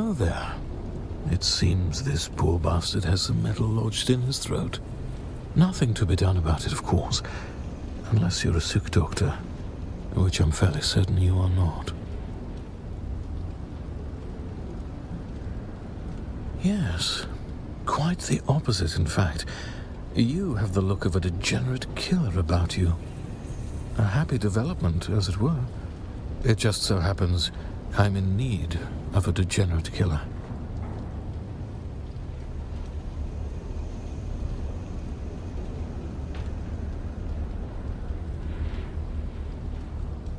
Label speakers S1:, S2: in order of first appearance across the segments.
S1: Oh there. It seems this poor bastard has some metal lodged in his throat. Nothing to be done about it, of course, unless you're a sick doctor, which I'm fairly certain you are not. Yes, quite the opposite, in fact. You have the look of a degenerate killer about you. A happy development, as it were. It just so happens I'm in need of a degenerate killer.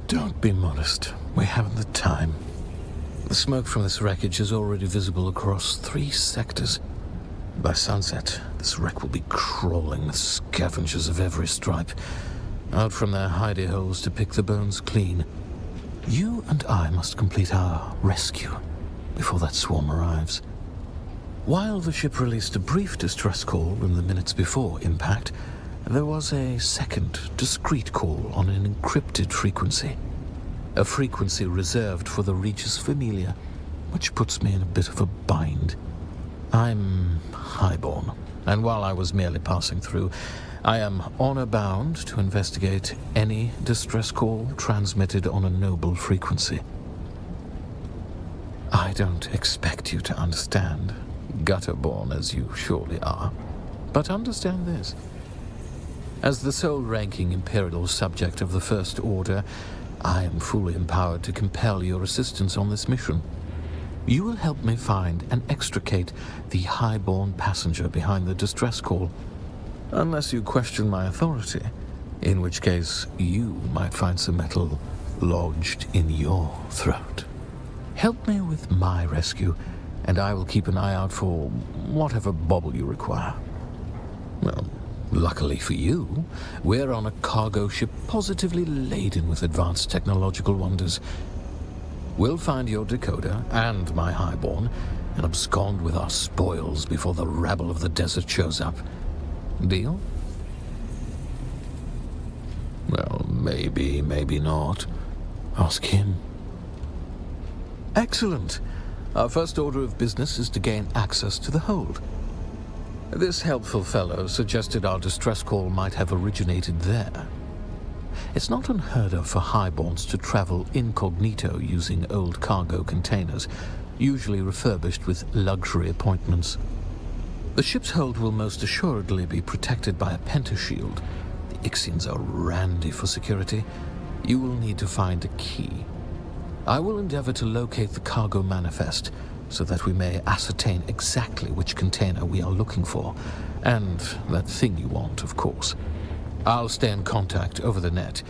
S1: Don't be modest. We haven't the time. The smoke from this wreckage is already visible across 3 sectors. By sunset, this wreck will be crawling with scavengers of every stripe, out from their hidey holes to pick the bones clean. You and I must complete our rescue before that swarm arrives. While the ship released a brief distress call in the minutes before impact, there was a second, discreet call on an encrypted frequency. A frequency reserved for the Regis Familia, which puts me in a bit of a bind. I'm highborn, and while I was merely passing through, I am honor-bound to investigate any distress call transmitted on a noble frequency. I don't expect you to understand, gutter-born as you surely are, but understand this. As the sole-ranking imperial subject of the First Order, I am fully empowered to compel your assistance on this mission. You will help me find and extricate the highborn passenger behind the distress call, unless you question my authority, in which case you might find some metal lodged in your throat. Help me with my rescue, and I will keep an eye out for whatever bauble you require. Well, luckily for you, we're on a cargo ship positively laden with advanced technological wonders. We'll find your decoder and my highborn and abscond with our spoils before the rabble of the desert shows up. Deal? Well, maybe, maybe not. Ask him. Excellent. Our first order of business is to gain access to the hold. This helpful fellow suggested our distress call might have originated there. It's not unheard of for highborns to travel incognito using old cargo containers, usually refurbished with luxury appointments. The ship's hold will most assuredly be protected by a pentashield. The Ixians are randy for security. You will need to find a key. I will endeavor to locate the cargo manifest, so that we may ascertain exactly which container we are looking for, and that thing you want, of course. I'll stay in contact over the net.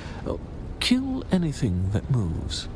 S1: Kill anything that moves.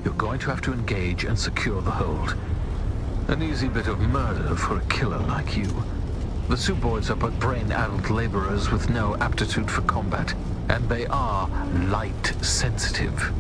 S1: You're going to have to engage and secure the hold. An easy bit of murder for a killer like you. The Suboids are but brain-addled laborers with no aptitude for combat, and they are light-sensitive.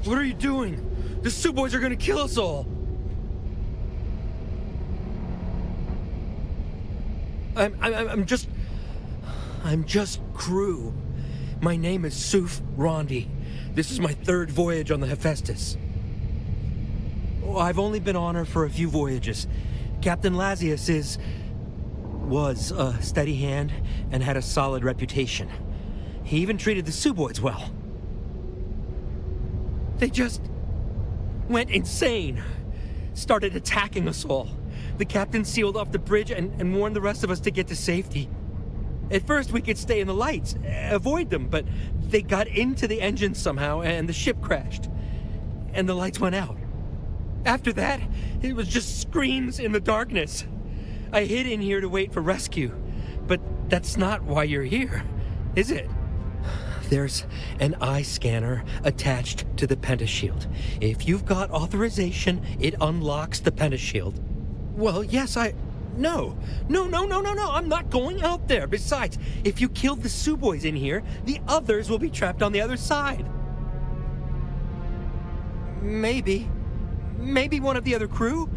S2: What are you doing? The Suboids are gonna kill us all! I'm just crew. My name is Suf Rondi. This is my third voyage on the Hephaestus. Oh, I've only been on her for a few voyages. Captain Lazius was a steady hand and had a solid reputation. He even treated the Suboids well. They just went insane. Started attacking us all. The captain sealed off the bridge and warned the rest of us to get to safety. At first we could stay in the lights, avoid them, but they got into the engines somehow and the ship crashed. And the lights went out. After that, it was just screams in the darkness. I hid in here to wait for rescue. But that's not why you're here, is it? There's an eye scanner attached to the pentashield. If you've got authorization, it unlocks the pentashield. Well, yes, No, I'm not going out there. Besides, if you kill the Suboids in here, the others will be trapped on the other side. Maybe one of the other crew?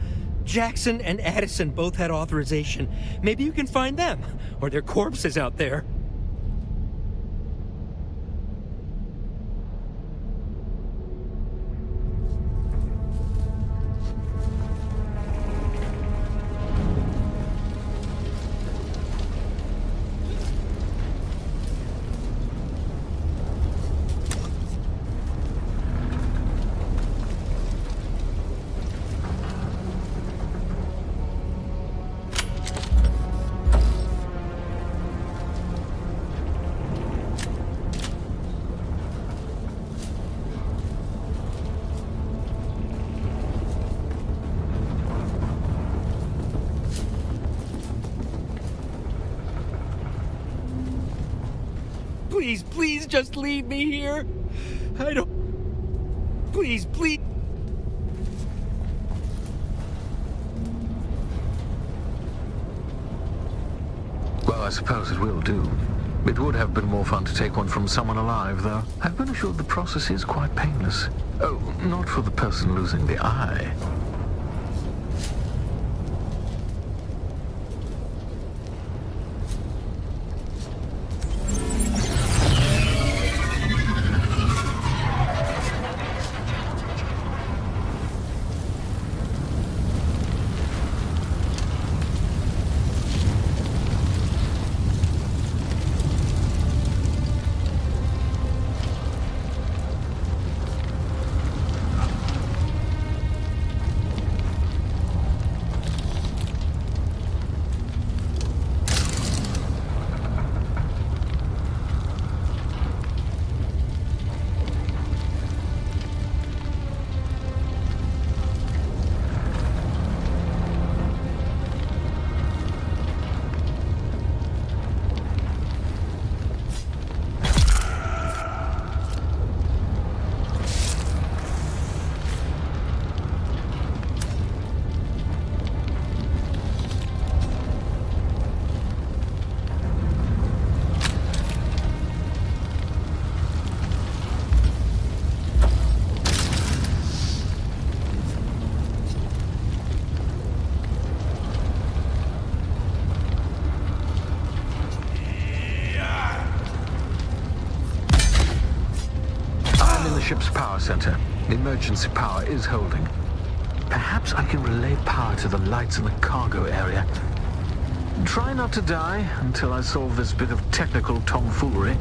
S2: Jackson and Addison both had authorization. Maybe you can find them, or their corpses out there. Please just leave me here. Please, please.
S1: Well, I suppose it will do. It would have been more fun to take one from someone alive, though. I've been assured the process is quite painless. Oh, not for the person losing the eye. Ship's power center. Emergency power is holding. Perhaps I can relay power to the lights in the cargo area. Try not to die until I solve this bit of technical tomfoolery.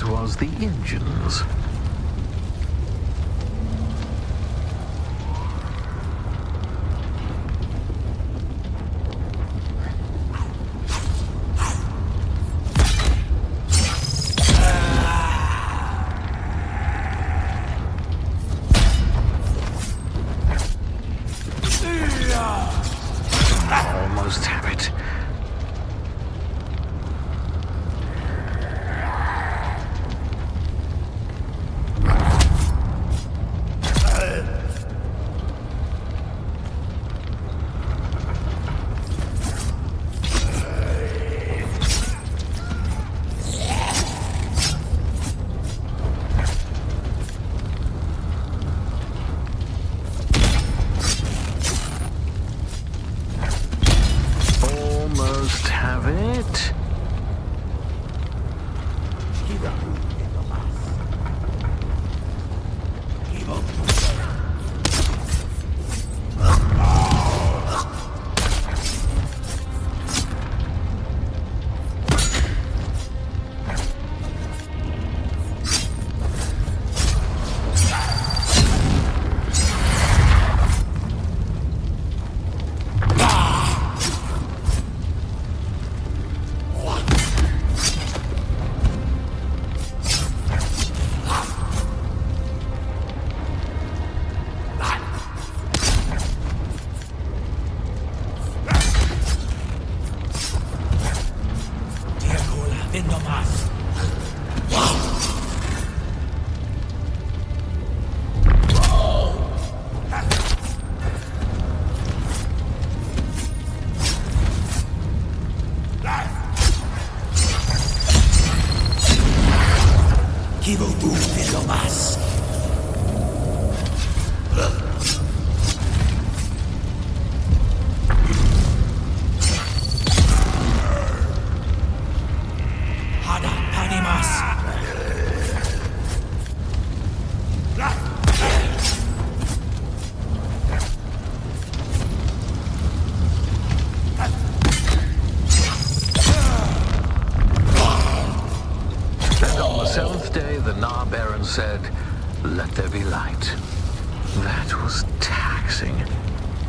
S1: Was the engines. Almost have it.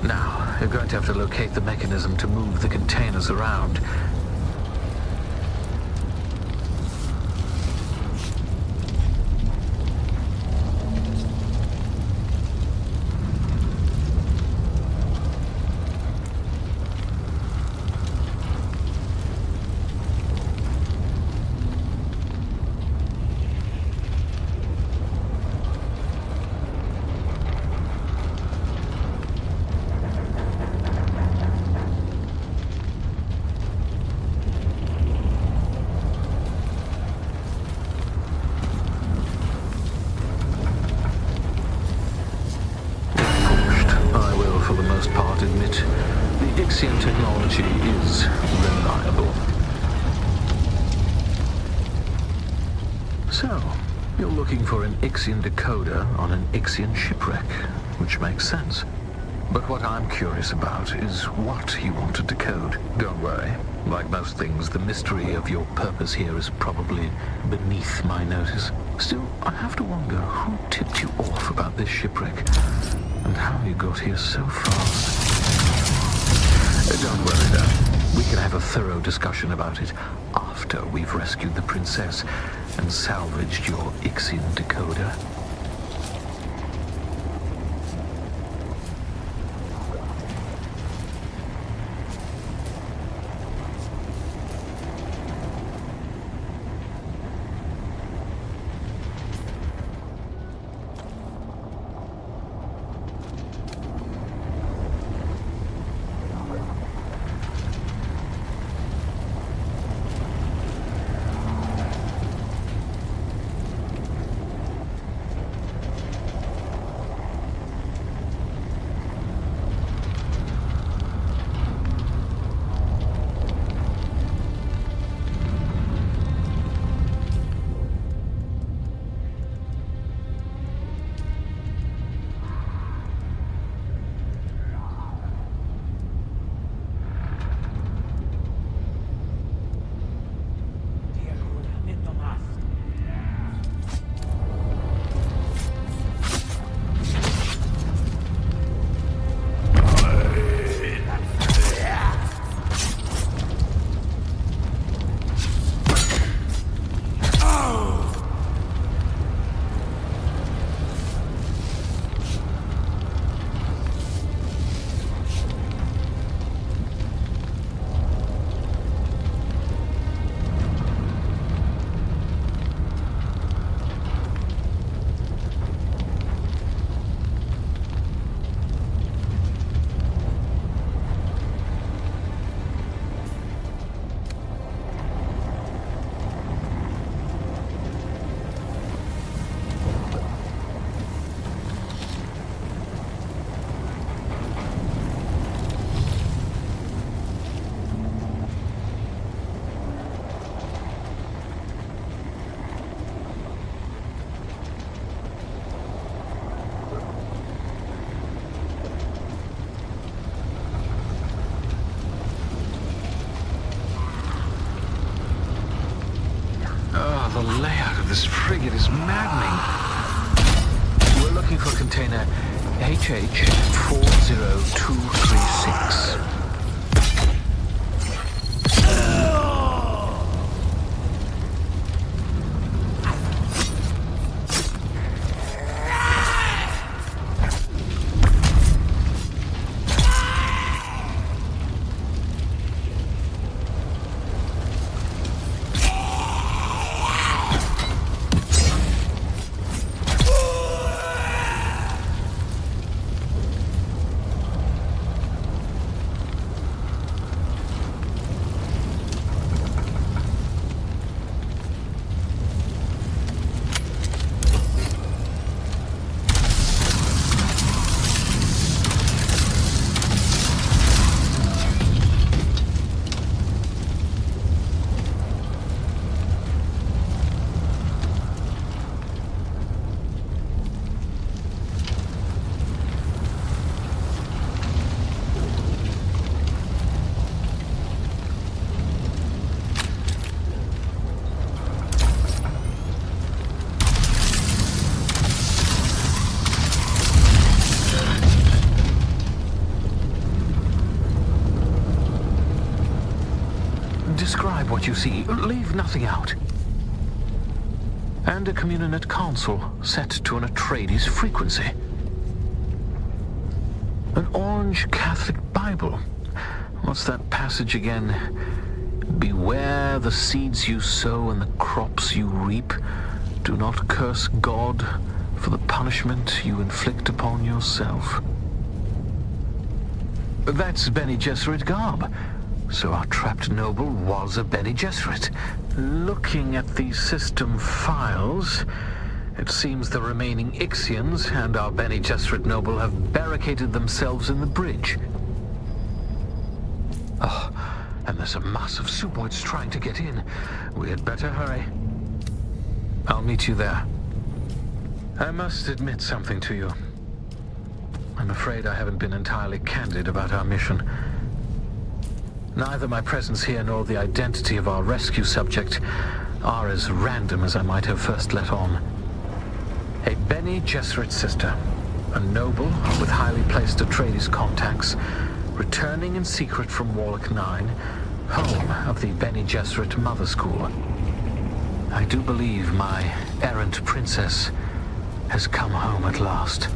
S1: Now, you're going to have to locate the mechanism to move the containers around. Technology is reliable. So, you're looking for an Ixian decoder on an Ixian shipwreck, which makes sense. But what I'm curious about is what you want to decode. Don't worry. Like most things, the mystery of your purpose here is probably beneath my notice. Still, I have to wonder who tipped you off about this shipwreck and how you got here so fast. Don't worry, though. We can have a thorough discussion about it after we've rescued the princess and salvaged your Ixian decoder. The layout of this frigate is maddening. We're looking for container HH40236. Describe what you see. Leave nothing out. And a Communinet console set to an Atreides frequency. An orange Catholic Bible. What's that passage again? Beware the seeds you sow and the crops you reap. Do not curse God for the punishment you inflict upon yourself. That's Bene Gesserit garb. So our trapped noble was a Bene Gesserit. Looking at the system files, it seems the remaining Ixians and our Bene Gesserit noble have barricaded themselves in the bridge. Oh, and there's a mass of Suboids trying to get in. We had better hurry. I'll meet you there. I must admit something to you. I'm afraid I haven't been entirely candid about our mission. Neither my presence here nor the identity of our rescue subject are as random as I might have first let on. A Bene Gesserit sister, a noble with highly placed Atreides contacts, returning in secret from Warlock 9, home of the Bene Gesserit Mother School. I do believe my errant princess has come home at last.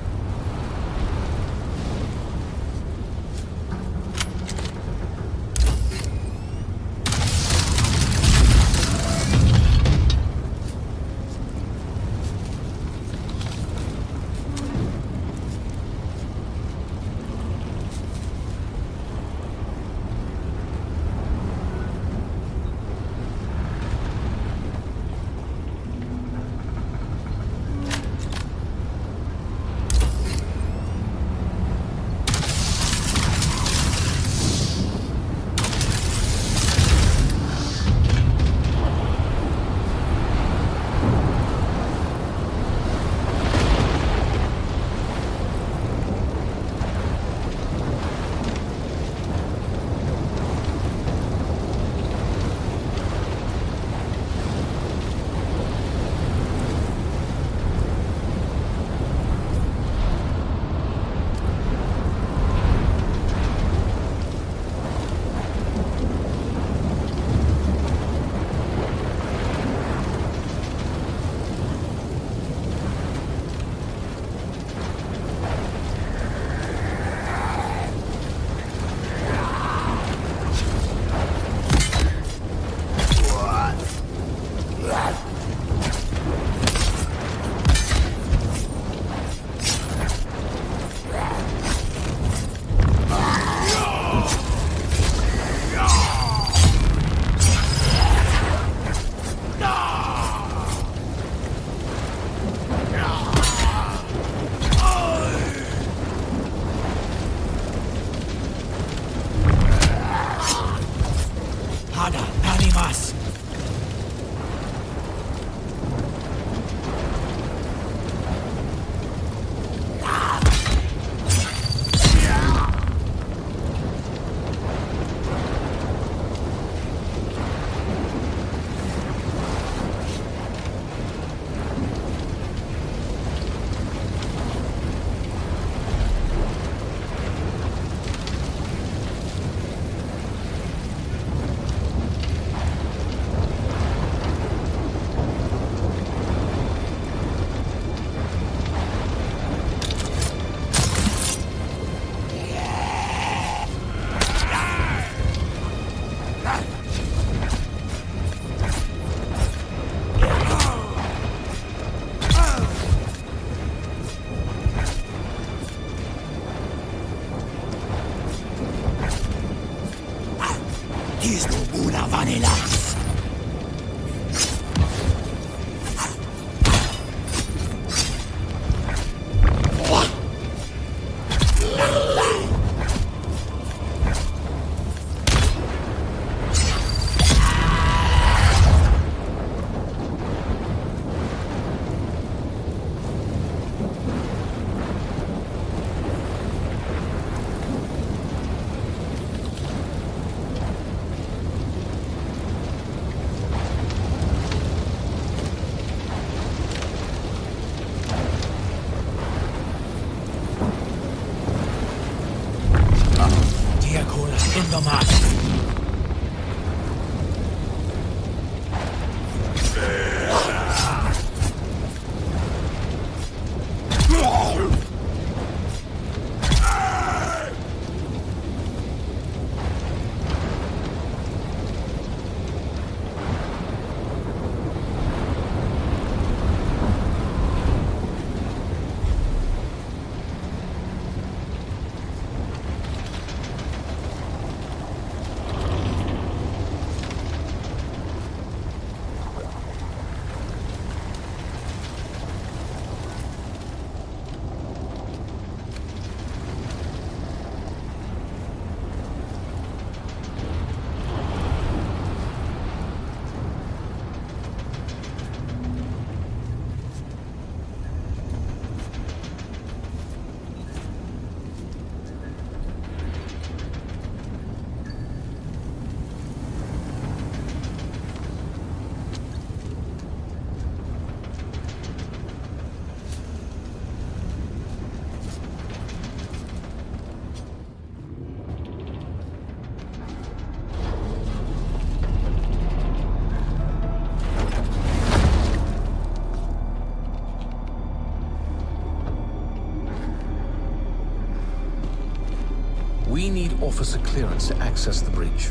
S1: We need officer clearance to access the breach.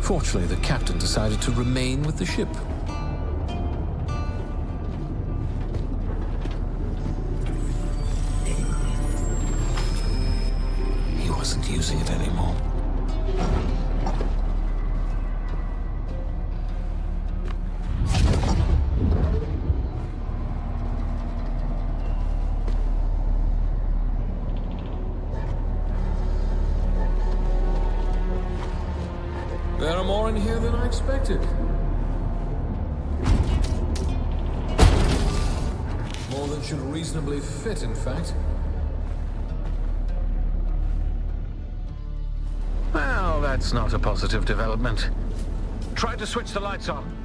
S1: Fortunately, the captain decided to remain with the ship. He wasn't using it anymore. There are more in here than I expected. More than should reasonably fit, in fact. Well, that's not a positive development. Try to switch the lights on.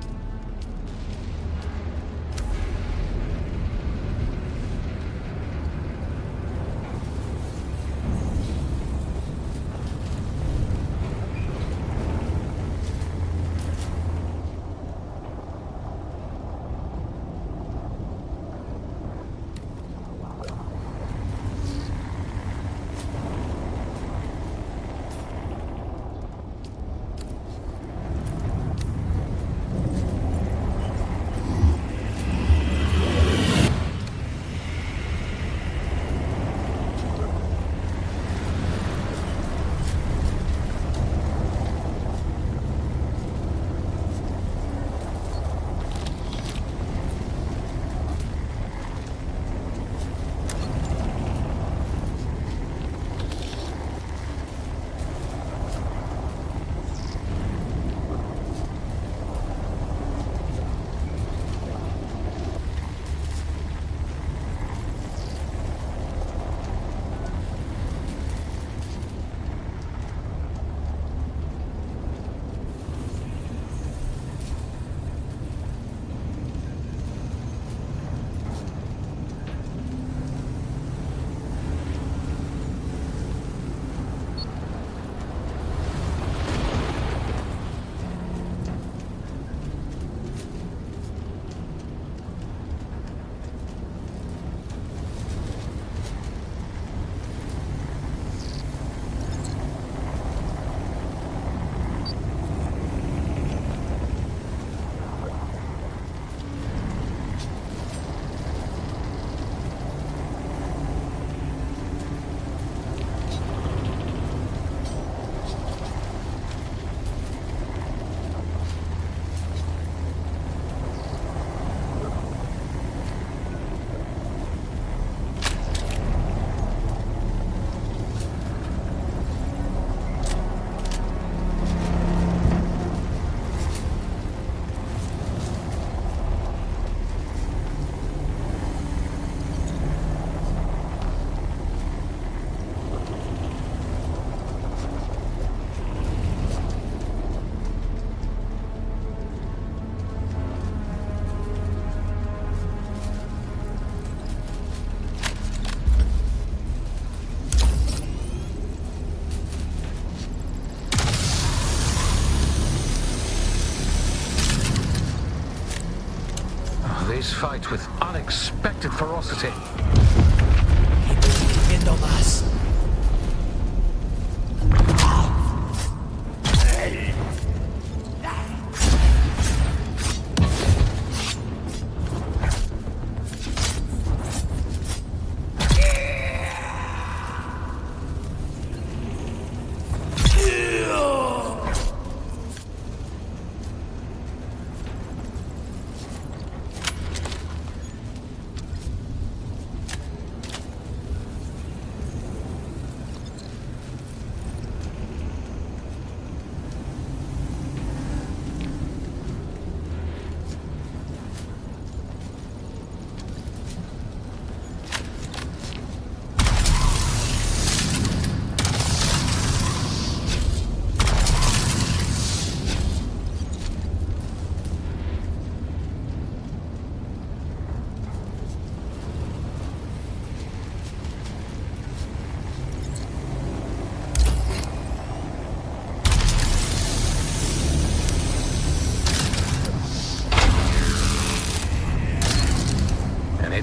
S1: These fight with unexpected ferocity.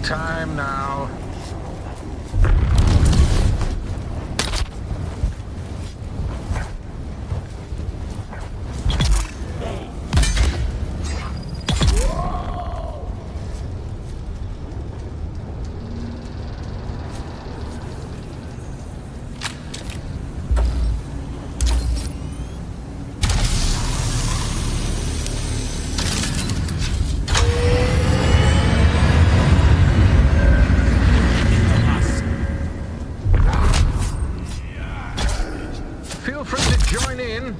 S1: Time now. join in?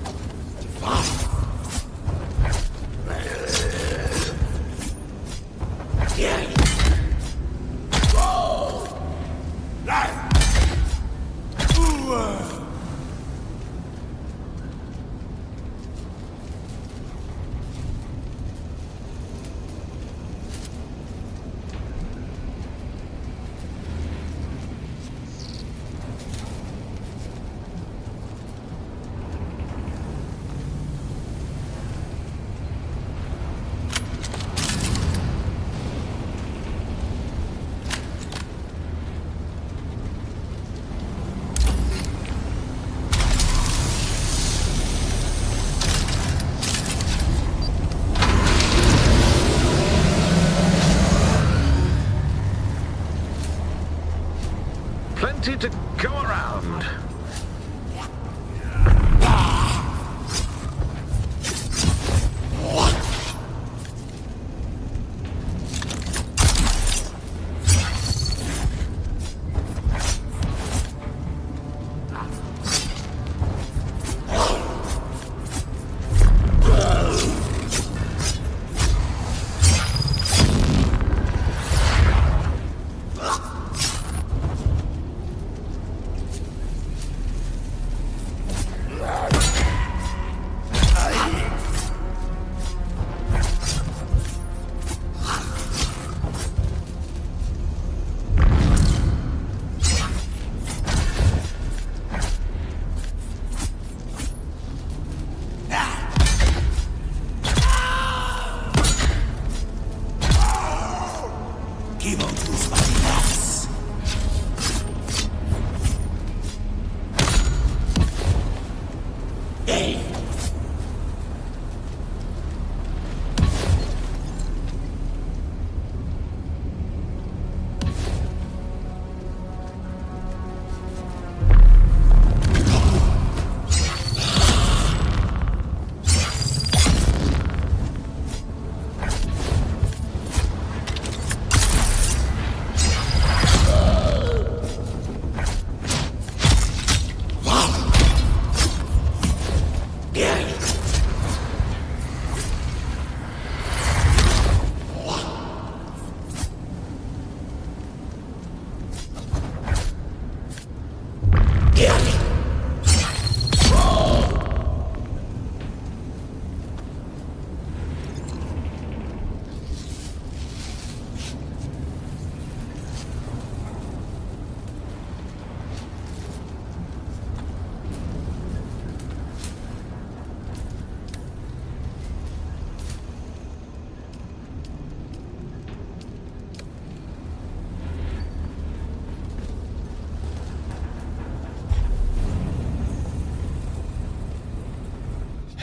S1: Plenty to go around.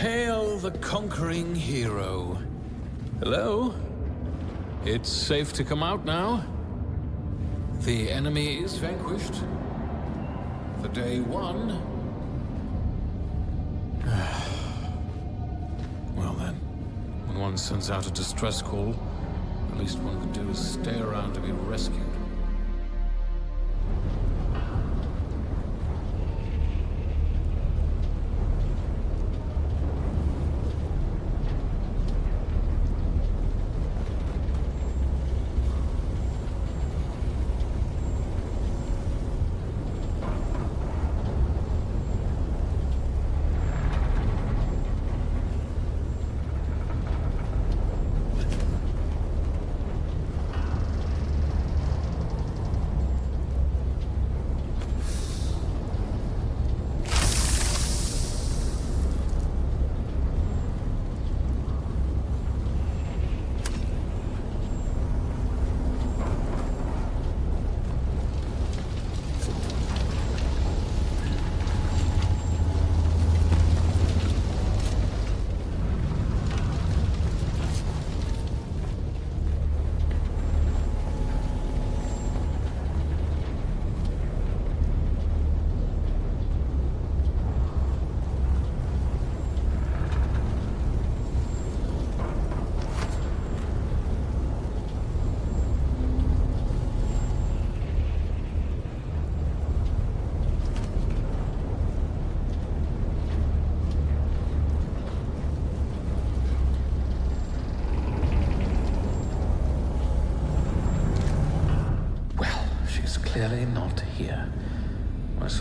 S1: Hail the conquering hero. Hello? It's safe to come out now? The enemy is vanquished. The day won. Well then, when one sends out a distress call, the least one can do is stay around to be rescued.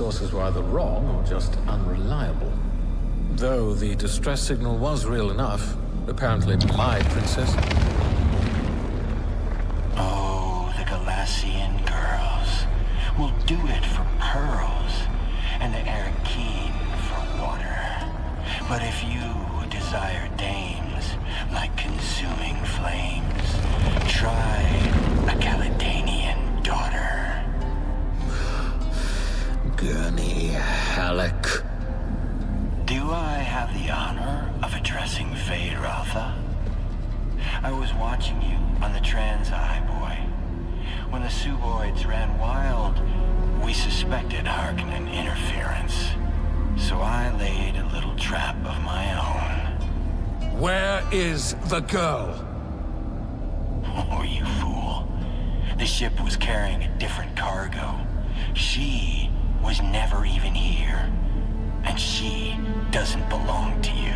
S1: sources were either wrong or just unreliable. Though the distress signal was real enough, apparently my princess...
S3: Oh, the Galassian girls will do it for pearls, and the Arrakis for water. But if you desire dames like consuming flames, try a Caledonian daughter.
S1: Gurney Halleck.
S3: Do I have the honor of addressing Fade Rotha? I was watching you on the Trans-Eye, boy. When the Suboids ran wild, we suspected Harkonnen interference. So I laid a little trap of my own.
S4: Where is the girl?
S3: Oh, you fool. The ship was carrying a different cargo. She was never even here. And she doesn't belong to you.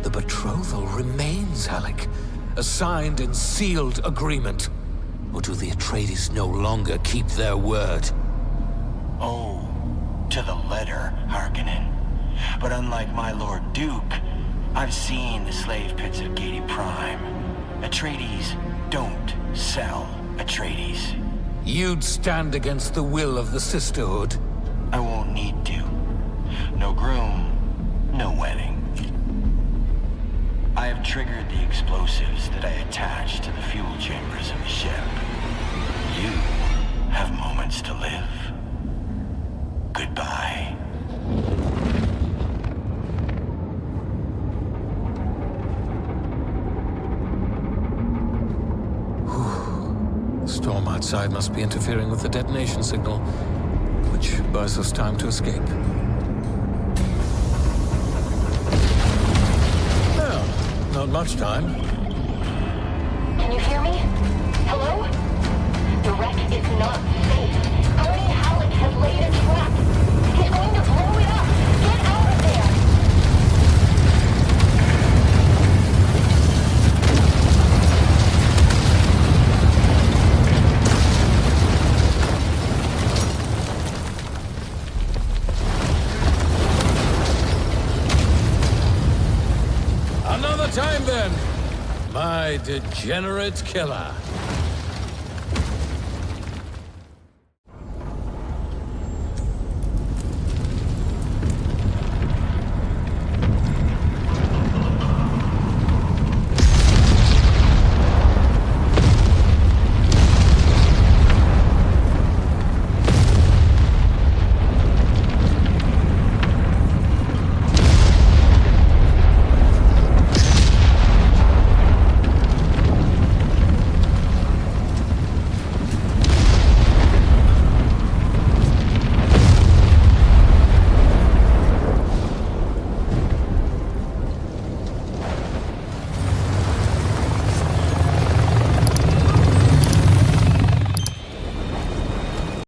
S4: The betrothal remains, Halleck. A signed and sealed agreement. Or do the Atreides no longer keep their word?
S3: Oh, to the letter, Harkonnen. But unlike my Lord Duke, I've seen the slave pits of Gady Prime. Atreides don't sell Atreides.
S4: You'd stand against the will of the Sisterhood?
S3: I won't need to. No groom, no wedding. I have triggered the explosives that I attached to the fuel chambers of the ship. You have moments to live. Goodbye.
S1: The storm outside must be interfering with the detonation signal, which buys us time to escape. Well, not much time.
S5: Can you hear me? Hello? The wreck is not safe. Gurney Halleck has laid a trap. He's going to blow it up. Get out of there!
S1: Another time then, my degenerate killer.